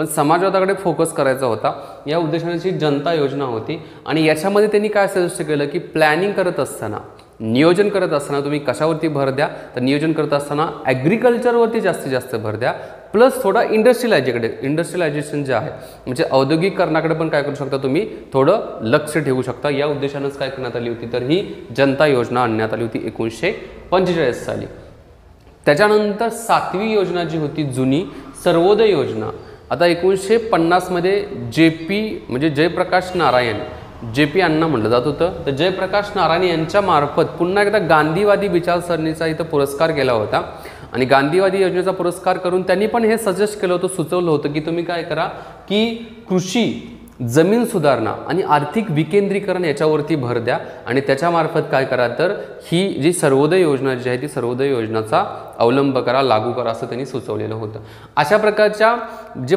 पण समाजवादाकडे फोकस करायचा होता, या उद्देशाने जनता योजना होती। आणि याच्यामध्ये त्यांनी काय सजेस्ट केलं की प्लॅनिंग करत असताना, नियोजन करत असताना तुम्ही कशावरती भर द्या, तर नियोजन करत असताना ॲग्रिकल्चरवरती जास्तीत जास्त भर द्या, प्लस थोडा इंडस्ट्रियलायझेशन जे आहे म्हणजे औद्योगिकरणाकडे पण काय करू शकता तुम्ही, थोडं लक्ष ठेवू शकता। या उद्देशानेच काय करण्यात आली होती, तर ही जनता योजना आणण्यात आली होती 1945 साली। त्याच्यानंतर 7वी योजना जी होती जुनी सर्वोदय योजना। आता 1950 मध्ये JP म्हणजे जयप्रकाश नारायण, JP अण्णा म्हटलं जात होतं, तर जयप्रकाश नारायण यांच्या मार्फत पुन्हा एकदा गांधीवादी विचारसरणीचा इथं पुरस्कार केला होता। आणि गांधीवादी योजनेचा पुरस्कार करून त्यांनी पण हे सजेस्ट केलं होतं, सुचवलं होतं की तुम्ही काय करा की कृषी, जमीन सुधारणा आणि आर्थिक विकेंद्रीकरण याच्यावरती भर द्या आणि त्याच्यामार्फत काय करा, तर ही जी सर्वोदय योजना जी आहे ती सर्वोदय योजनाचा अवलंब करा, लागू करा असं त्यांनी सुचवलेलं होतं। अशा प्रकारच्या जे